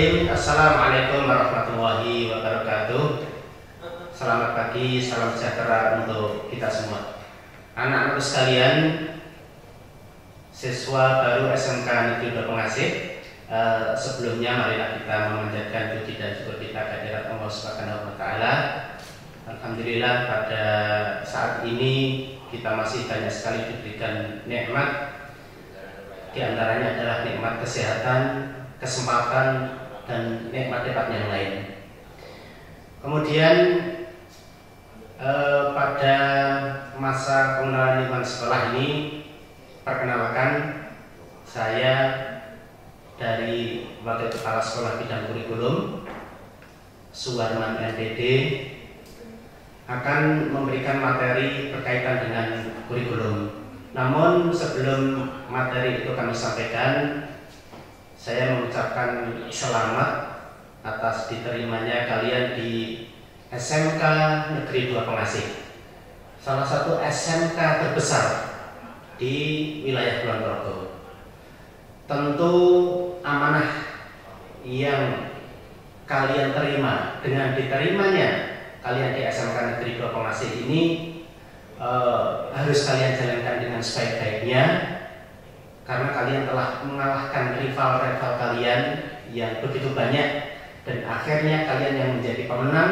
Bismillahirrahmanirrahim. Assalamualaikum warahmatullahi wabarakatuh. Selamat pagi, salam sejahtera untuk kita semua. Anak-anak sekalian, siswa baru SMK Negeri 2 Pengasih, sebelumnya marilah kita memanjatkan puji dan syukur kita kehadirat Allah Subhanahu wa taala. Alhamdulillah pada saat ini kita masih banyak sekali diberikan nikmat. Di antaranya adalah nikmat kesehatan, kesempatan, dan nikmat-nikmat yang lain. Kemudian pada masa pengenalan lingkungan sekolah ini, perkenalkan saya dari Wakil Kepala Sekolah Bidang Kurikulum Suwarman MPD akan memberikan materi berkaitan dengan kurikulum. Namun sebelum materi itu kami sampaikan, saya mengucapkan selamat atas diterimanya kalian di SMK Negeri 2 Pengasih, salah satu SMK terbesar di wilayah Kulon Progo. Tentu amanah yang kalian terima dengan diterimanya kalian di SMK Negeri 2 Pengasih ini harus kalian jalankan dengan sebaik-baiknya, karena kalian telah mengalahkan rival-rival kalian yang begitu banyak, dan akhirnya kalian yang menjadi pemenang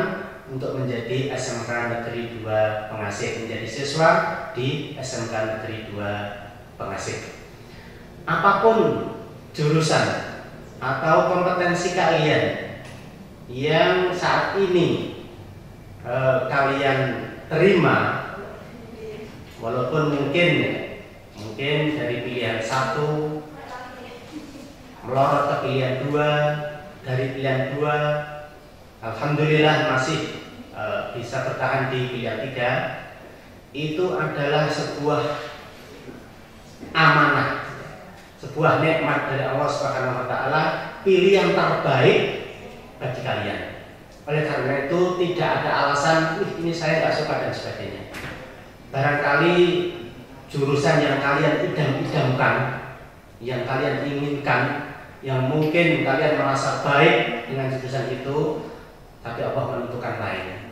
untuk menjadi SMK Negeri 2 Pengasih, menjadi siswa di SMK Negeri 2 Pengasih. Apapun jurusan atau kompetensi kalian yang saat ini kalian terima, walaupun mungkin dari pilihan 1 melorot ke pilihan 2, dari pilihan 2 alhamdulillah masih bisa bertahan di pilihan 3, itu adalah sebuah amanah, sebuah nikmat dari Allah Subhanahu wa taala, pilihan terbaik bagi kalian. Oleh karena itu tidak ada alasan ini saya tidak suka dan sebagainya. Barangkali jurusan yang kalian idam-idamkan, yang kalian inginkan, yang mungkin kalian merasa baik dengan jurusan itu, tapi Allah menentukan lain.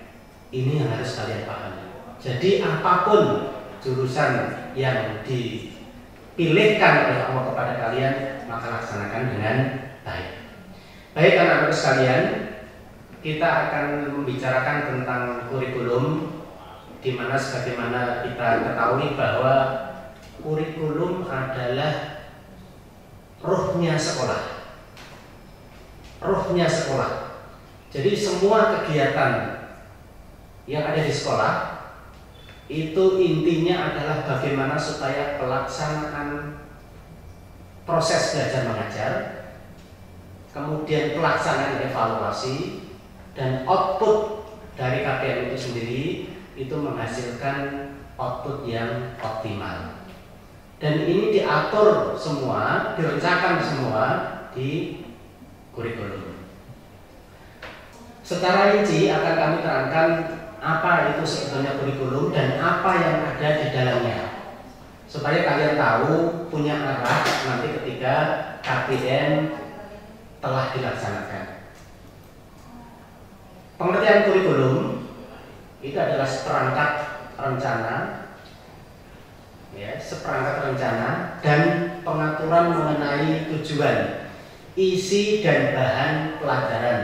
Ini yang harus kalian pahami. Jadi apapun jurusan yang dipilihkan oleh Allah kepada kalian, maka laksanakan dengan baik. Baik anak-anak sekalian, kita akan membicarakan tentang kurikulum, di mana sebagaimana kita ketahui bahwa kurikulum adalah ruhnya sekolah. Ruhnya sekolah. Jadi semua kegiatan yang ada di sekolah itu intinya adalah bagaimana supaya pelaksanaan proses belajar mengajar, kemudian pelaksanaan evaluasi, dan output dari KPM itu sendiri itu menghasilkan output yang optimal. Dan ini diatur semua, direncanakan semua di kurikulum. Secara rinci akan kami terangkan apa itu sebetulnya kurikulum dan apa yang ada di dalamnya, supaya kalian tahu, punya arah nanti ketika KPM telah dilaksanakan. Pengertian kurikulum itu adalah seperangkat rencana, seperangkat rencana dan pengaturan mengenai tujuan, isi dan bahan pelajaran,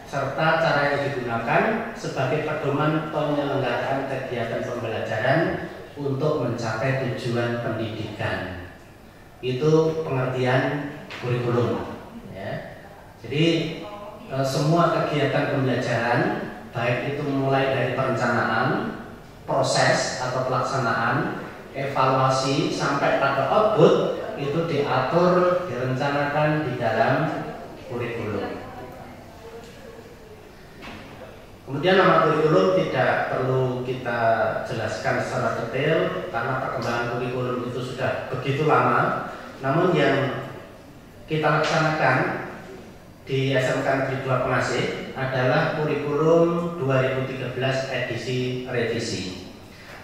serta cara yang digunakan sebagai pedoman penyelenggaraan kegiatan pembelajaran untuk mencapai tujuan pendidikan. Itu pengertian kurikulum. Jadi semua kegiatan pembelajaran, baik itu mulai dari perencanaan, proses atau pelaksanaan, evaluasi sampai pada output, itu diatur, direncanakan di dalam kurikulum. Kemudian nama kurikulum tidak perlu kita jelaskan secara detail karena perkembangan kurikulum itu sudah begitu lama. Namun yang kita laksanakan di SMK Negeri 2 Pengasih adalah kurikulum 2013 edisi revisi.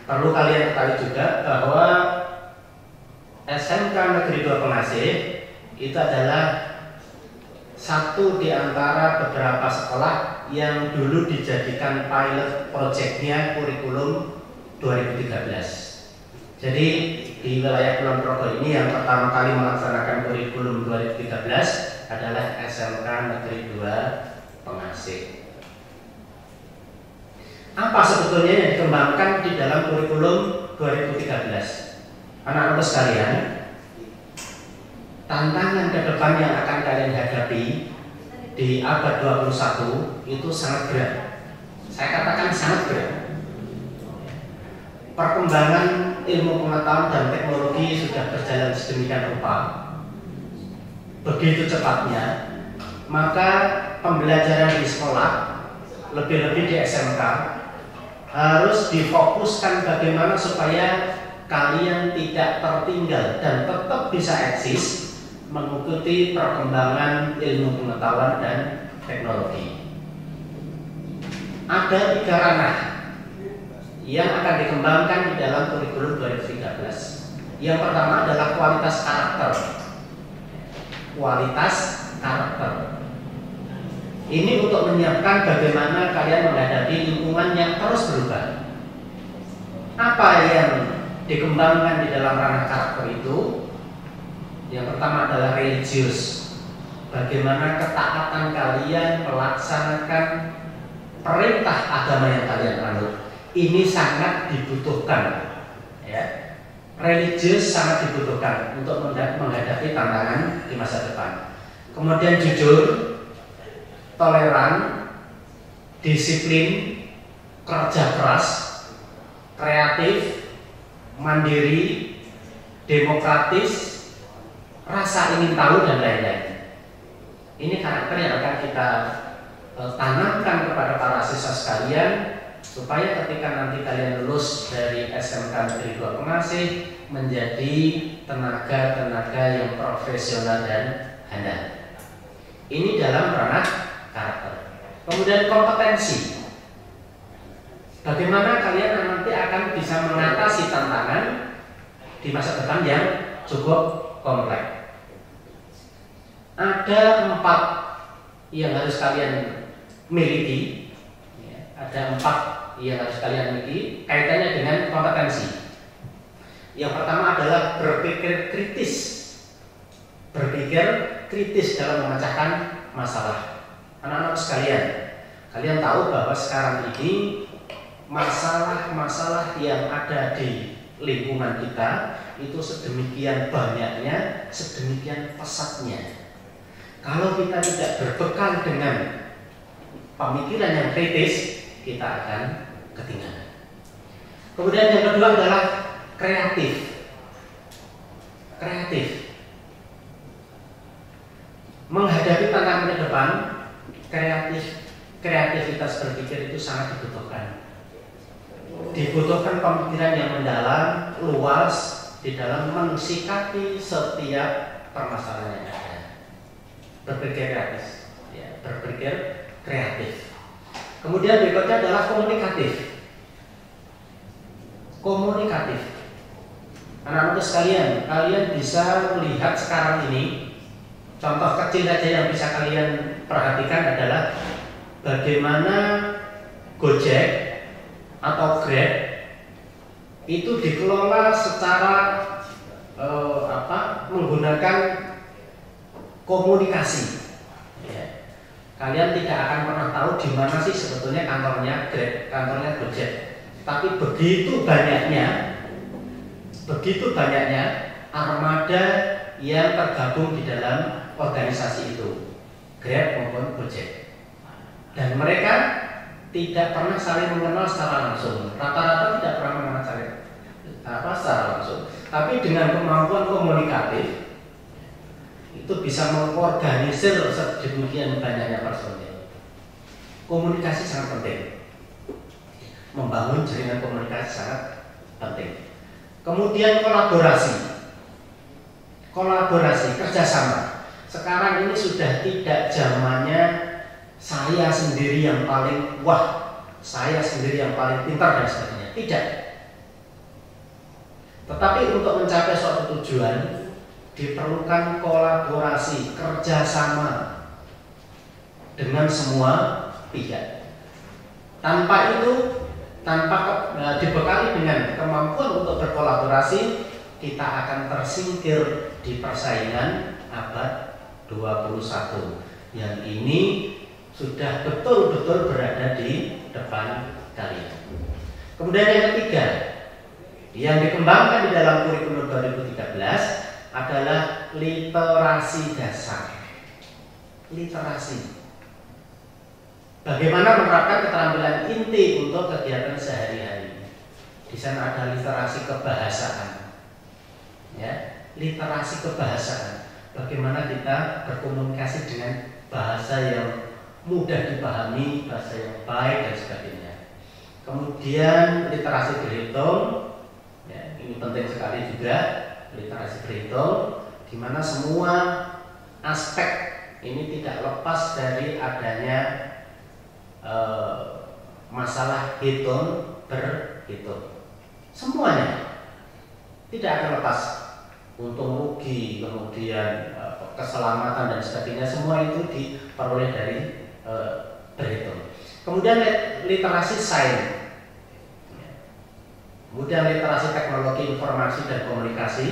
Perlu kalian ketahui juga bahwa SMK Negeri 2 Pengasih itu adalah satu di antara beberapa sekolah yang dulu dijadikan pilot projectnya kurikulum 2013. Jadi di wilayah Kulon Progo ini yang pertama kali melaksanakan kurikulum 2013 adalah SMK Negeri 2 Pengasih. Apa sebetulnya yang dikembangkan di dalam kurikulum 2013? Anak-anak sekalian, tantangan ke depan yang akan kalian hadapi di abad 21 itu sangat berat. Saya katakan sangat berat. Perkembangan ilmu pengetahuan dan teknologi sudah berjalan sedemikian rupa, begitu cepatnya, maka pembelajaran di sekolah, lebih-lebih di SMK, harus difokuskan bagaimana supaya kalian tidak tertinggal dan tetap bisa eksis mengikuti perkembangan ilmu pengetahuan dan teknologi. Ada 3 ranah yang akan dikembangkan di dalam kurikulum 2013. Yang pertama adalah kualitas karakter. Kualitas karakter. Ini untuk menyiapkan bagaimana kalian menghadapi lingkungan yang terus berubah. Apa yang dikembangkan di dalam ranah karakter itu? Yang pertama adalah religius. Bagaimana ketaatan kalian melaksanakan perintah agama yang kalian anut. Ini sangat dibutuhkan, ya. Religius sangat dibutuhkan untuk menghadapi tantangan di masa depan. Kemudian jujur, toleran, disiplin, kerja keras, kreatif, mandiri, demokratis, rasa ingin tahu dan lain-lain. Ini karakter yang akan kita tanamkan kepada para siswa sekalian supaya ketika nanti kalian lulus dari SMK Negeri 2 Pengasih menjadi tenaga-tenaga yang profesional dan handal. Ini dalam ranah karakter. Kemudian kompetensi. Bagaimana kalian nanti akan bisa mengatasi tantangan di masa depan yang cukup kompleks. Ada 4 yang harus kalian miliki. Ada 4 yang harus kalian miliki kaitannya dengan kompetensi. Yang pertama adalah berpikir kritis. Berpikir kritis dalam memecahkan masalah. Anak-anak sekalian, kalian tahu bahwa sekarang ini masalah-masalah yang ada di lingkungan kita itu sedemikian banyaknya, sedemikian pesatnya. Kalau kita tidak berbekal dengan pemikiran yang kritis, kita akan ketinggalan. Kemudian yang kedua adalah kreatif. Kreatif. Menghadapi tantangan ke depan, kreativitas berpikir itu sangat dibutuhkan. Dibutuhkan pemikiran yang mendalam, luas di dalam mensikapi setiap permasalahan yang ada. Berpikir kreatif, ya, berpikir kreatif. Kemudian berikutnya adalah komunikatif. Komunikatif. Anak-anak sekalian, kalian bisa melihat sekarang ini, contoh kecil saja yang bisa kalian perhatikan adalah bagaimana Gojek atau Grab itu dikelola secara menggunakan komunikasi. Ya. Kalian tidak akan pernah tahu di mana sih sebetulnya kantornya Grab, kantornya Gojek. Tapi begitu banyaknya armada yang tergabung di dalam organisasi itu, Grab maupun Gojek. Dan mereka tidak pernah saling mengenal secara langsung. Rata-rata tidak pernah mengenal secara langsung. Tapi dengan kemampuan komunikatif itu bisa mengorganisir sedemikian banyaknya personil. Komunikasi sangat penting. Membangun jaringan komunikasi sangat penting. Kemudian kolaborasi, kerjasama. Sekarang ini sudah tidak zamannya saya sendiri yang paling wah, saya sendiri yang paling pintar dan sebagainya. Tidak. Tetapi untuk mencapai suatu tujuan diperlukan kolaborasi, kerjasama dengan semua pihak. Tanpa itu, dibekali dengan kemampuan untuk berkolaborasi, kita akan tersingkir di persaingan abad 21 yang ini sudah betul-betul berada di depan kalian. Kemudian yang ketiga yang dikembangkan di dalam kurikulum 2013 adalah literasi dasar. Literasi. Bagaimana menerapkan keterampilan inti untuk kegiatan sehari-hari. Di sana ada literasi kebahasaan. Ya, literasi kebahasaan. Bagaimana kita berkomunikasi dengan bahasa yang mudah dipahami, bahasa yang baik dan sebagainya. Kemudian literasi berhitung, ya, ini penting sekali juga literasi berhitung, di mana semua aspek ini tidak lepas dari adanya masalah hitung berhitung. Semuanya tidak akan lepas. Untung rugi, kemudian keselamatan dan sebagainya, semua itu diperoleh dari berhitung. Kemudian literasi sains, kemudian literasi teknologi informasi dan komunikasi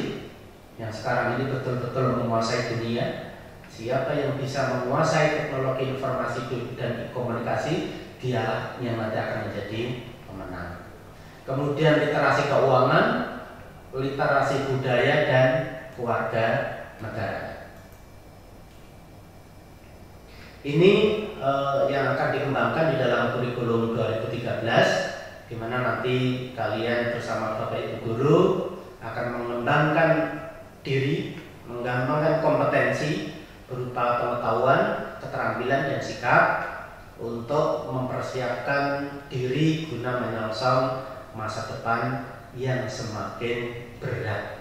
yang sekarang ini betul-betul menguasai dunia. Siapa yang bisa menguasai teknologi informasi dan komunikasi, dialah yang nanti akan menjadi pemenang. Kemudian literasi keuangan, literasi budaya dan keluarga negara. Ini yang akan dikembangkan di dalam kurikulum 2013, di mana nanti kalian bersama Bapak Ibu guru akan mengembangkan diri, mengembangkan kompetensi berupa pengetahuan, keterampilan dan sikap untuk mempersiapkan diri guna menyongsong masa depan yang semakin berat.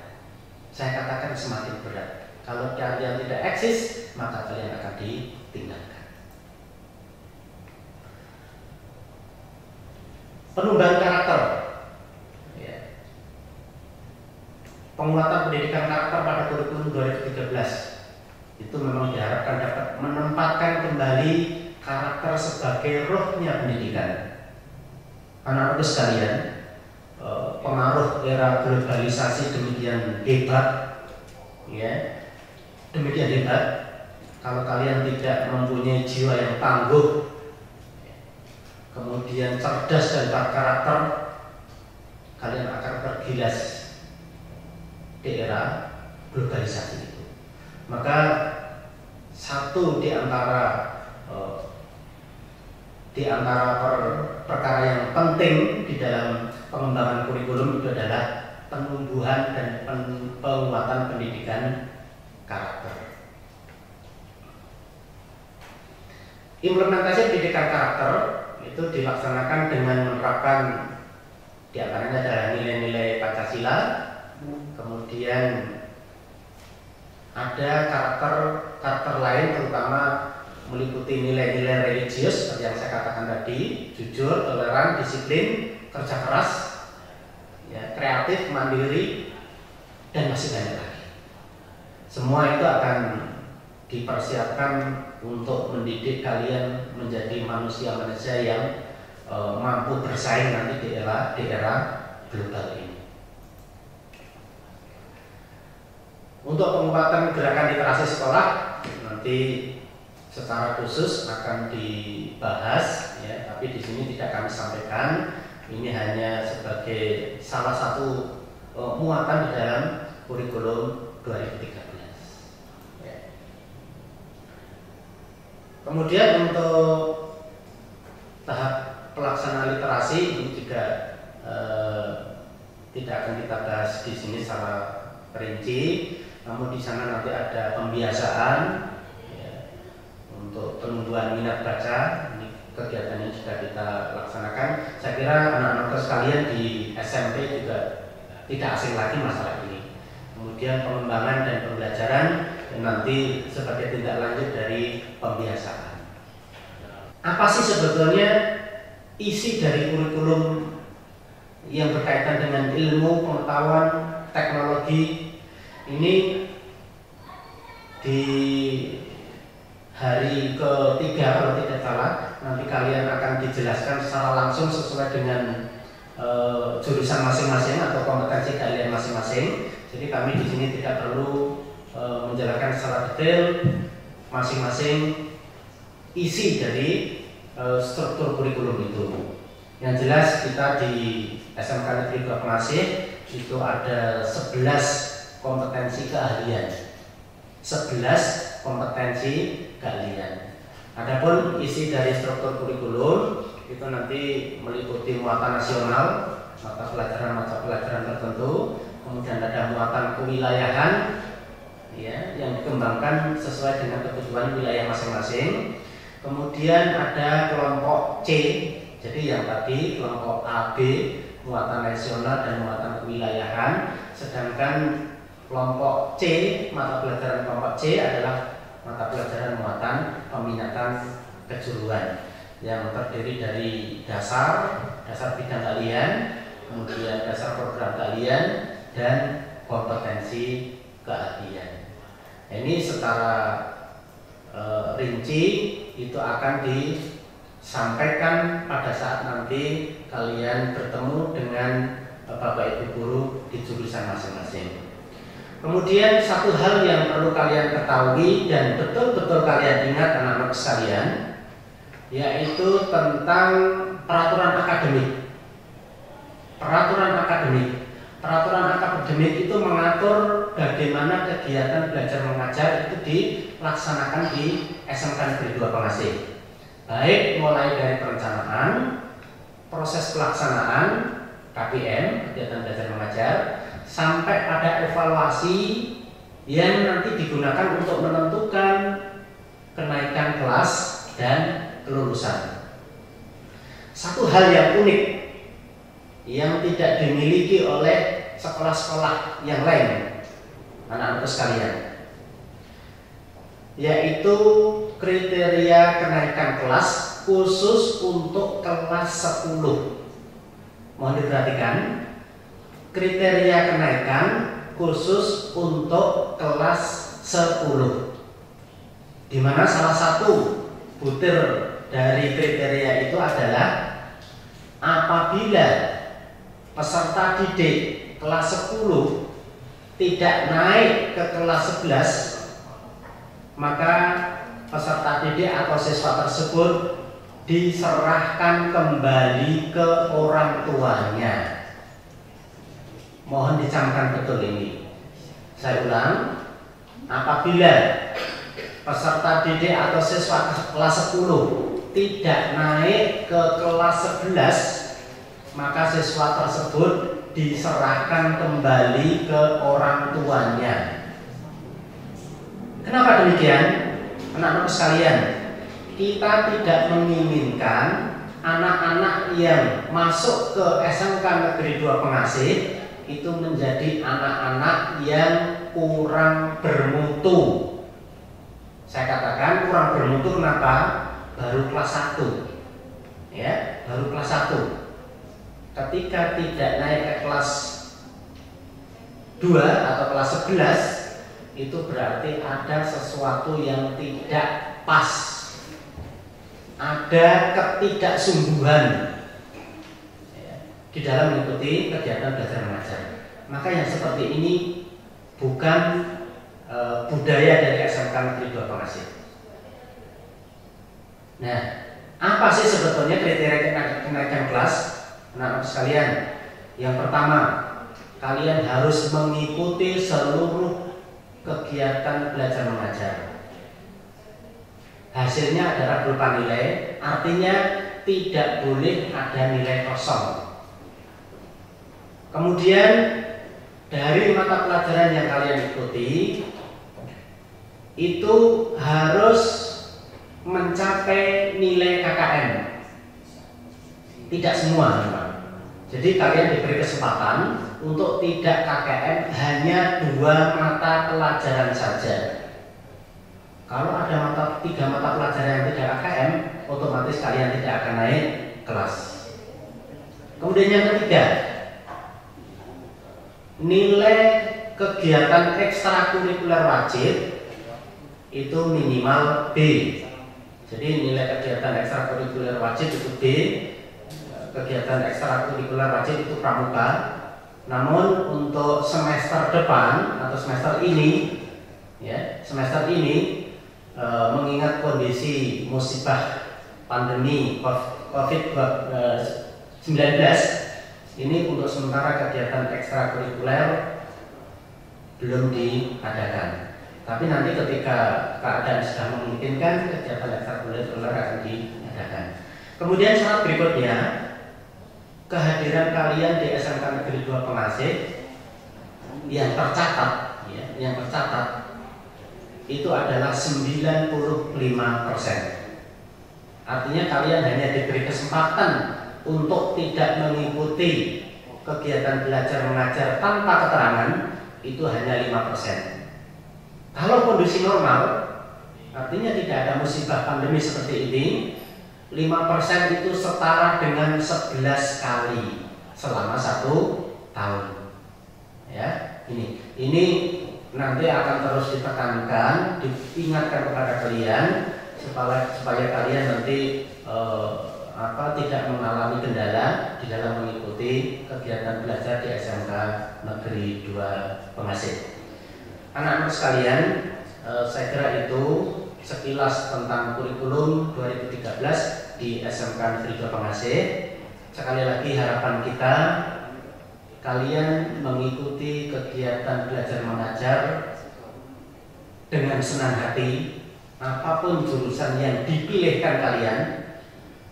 Saya katakan semakin berat. Kalau kalian tidak eksis, maka kalian akan ditinggalkan. Pengembangan karakter, ya. Penguatan pendidikan karakter pada kurikulum 2013 itu memang diharapkan dapat menempatkan kembali karakter sebagai rohnya pendidikan. Anak-anak sekalian, pengaruh era globalisasi demikian hebat, ya, demikian hebat. Kalau kalian tidak mempunyai jiwa yang tangguh, kemudian cerdas dan berkarakter, kalian akan tergilas di era globalisasi itu. Maka satu di antara perkara yang penting di dalam pengembangan kurikulum itu adalah penumbuhan dan penguatan pendidikan karakter. Implementasi pendidikan karakter itu dilaksanakan dengan menerapkan di antaranya adalah nilai-nilai Pancasila, kemudian ada karakter lain terutama meliputi nilai-nilai religius seperti yang saya katakan tadi, jujur, toleran, disiplin, kerja keras, ya, kreatif, mandiri, dan masih banyak lagi. Semua itu akan dipersiapkan untuk mendidik kalian menjadi manusia-manusia yang mampu bersaing nanti di era global ini. Untuk penguatan gerakan literasi sekolah nanti secara khusus akan dibahas, ya, tapi di sini tidak kami sampaikan. Ini hanya sebagai salah satu muatan di dalam kurikulum 2013. Ya. Kemudian untuk tahap pelaksanaan literasi ini juga tidak akan kita bahas di sini secara perinci, namun di sana nanti ada pembiasaan, ya, untuk penumbuhan minat baca. Ini kegiatan yang sudah kita laksanakan. Saya kira anak-anak sekalian di SMP juga tidak asing lagi masalah ini. Kemudian pengembangan dan pembelajaran nanti sebagai tindak lanjut dari pembiasaan. Apa sih sebetulnya isi dari kurikulum yang berkaitan dengan ilmu, pengetahuan, teknologi ini? Di hari ketiga atau kalian akan dijelaskan secara langsung sesuai dengan jurusan masing-masing atau kompetensi kalian masing-masing. Jadi kami di sini tidak perlu menjelaskan secara detail masing-masing isi dari struktur kurikulum itu. Yang jelas kita di SMK Negeri 2 Pengasih itu ada 11 kompetensi keahlian. 11 kompetensi keahlian. Adapun isi dari struktur kurikulum itu nanti meliputi muatan nasional, mata pelajaran tertentu, kemudian ada muatan kewilayahan, ya, yang dikembangkan sesuai dengan kebutuhan wilayah masing-masing. Kemudian ada kelompok C, jadi yang tadi kelompok A, B, muatan nasional dan muatan kewilayahan, sedangkan kelompok C, mata pelajaran kelompok C adalah mata pelajaran muatan peminatan kejuruan yang terdiri dari dasar bidang kalian, kemudian dasar program kalian, dan kompetensi keahlian. Ini secara rinci itu akan disampaikan pada saat nanti kalian bertemu dengan Bapak Ibu guru di jurusan masing-masing. Kemudian satu hal yang perlu kalian ketahui dan betul-betul kalian ingat anak-anak sekalian, yaitu tentang peraturan akademik. Peraturan akademik itu mengatur bagaimana kegiatan belajar mengajar itu dilaksanakan di SMK Negeri 2 Pengasih. Baik mulai dari perencanaan, proses pelaksanaan KBM, kegiatan belajar mengajar, sampai pada evaluasi yang nanti digunakan untuk menentukan kenaikan kelas dan kelulusan. Satu hal yang unik yang tidak dimiliki oleh sekolah-sekolah yang lain, anak-anak sekalian, yaitu kriteria kenaikan kelas khusus untuk kelas 10. Mohon diperhatikan, kriteria kenaikan khusus untuk kelas 10, di mana salah satu butir dari kriteria itu adalah apabila peserta didik kelas 10 tidak naik ke kelas 11, maka peserta didik atau siswa tersebut diserahkan kembali ke orang tuanya. Mohon dicamkan betul ini. Saya ulang, apabila peserta didik atau siswa kelas 10 tidak naik ke kelas 11, maka siswa tersebut diserahkan kembali ke orang tuanya. Kenapa demikian? Anak-anak sekalian, kita tidak menginginkan anak-anak yang masuk ke SMK Negeri 2 Pengasih itu menjadi anak-anak yang kurang bermutu. Saya katakan kurang bermutu kenapa? Baru kelas 1, ya, baru kelas 1. Ketika tidak naik ke kelas 2 atau kelas 11, itu berarti ada sesuatu yang tidak pas, ada ketidaksungguhan di dalam mengikuti kegiatan belajar mengajar. Maka yang seperti ini bukan budaya dari SMK Negeri 2 Pengasih. Nah, apa sih sebetulnya kriteria kenaikan kelas, anak-anak sekalian? Yang pertama, kalian harus mengikuti seluruh kegiatan belajar mengajar. Hasilnya adalah berupa nilai, artinya tidak boleh ada nilai kosong. Kemudian dari mata pelajaran yang kalian ikuti itu harus mencapai nilai KKM. Tidak semua memang. Jadi kalian diberi kesempatan untuk tidak KKM hanya 2 mata pelajaran saja. Kalau ada 3 mata pelajaran yang tidak KKM, otomatis kalian tidak akan naik kelas. Kemudian yang ketiga, nilai kegiatan ekstrakurikuler wajib itu minimal B. Jadi nilai kegiatan ekstrakurikuler wajib itu B, kegiatan ekstrakurikuler wajib itu pramuka. Namun untuk semester depan atau semester ini, ya semester ini mengingat kondisi musibah pandemi COVID-19, ini untuk sementara kegiatan ekstrakurikuler belum diadakan. Tapi nanti ketika keadaan sudah memungkinkan, kegiatan ekstrakurikuler akan diadakan. Kemudian syarat berikutnya, kehadiran kalian di SMK Negeri 2 Pengasih yang tercatat, ya, yang tercatat itu adalah 95%. Artinya kalian hanya diberi kesempatan untuk tidak mengikuti kegiatan belajar mengajar tanpa keterangan, itu hanya 5%. Kalau kondisi normal, artinya tidak ada musibah pandemi seperti ini, 5% itu setara dengan 11 kali selama 1 tahun. Ya, ini nanti akan terus ditekankan, diingatkan kepada kalian supaya kalian nanti tidak mengalami kendala di dalam mengikuti kegiatan belajar di SMK Negeri 2 Pengasih. Anak-anak sekalian, saya kira itu sekilas tentang kurikulum 2013 di SMK Negeri 2 Pengasih. Sekali lagi harapan kita kalian mengikuti kegiatan belajar mengajar dengan senang hati. Apapun jurusan yang dipilihkan kalian,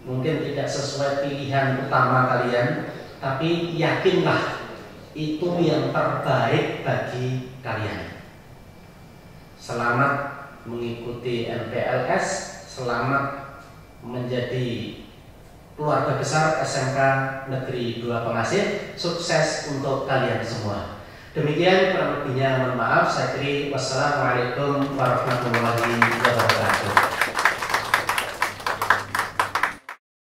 mungkin tidak sesuai pilihan utama kalian, tapi yakinlah itu yang terbaik bagi kalian. Selamat mengikuti MPLS, selamat menjadi keluarga besar SMK Negeri 2 Pengasih. Sukses untuk kalian semua. Demikian, kurang lebihnya mohon maaf. Saya kira wassalamualaikum warahmatullahi wabarakatuh.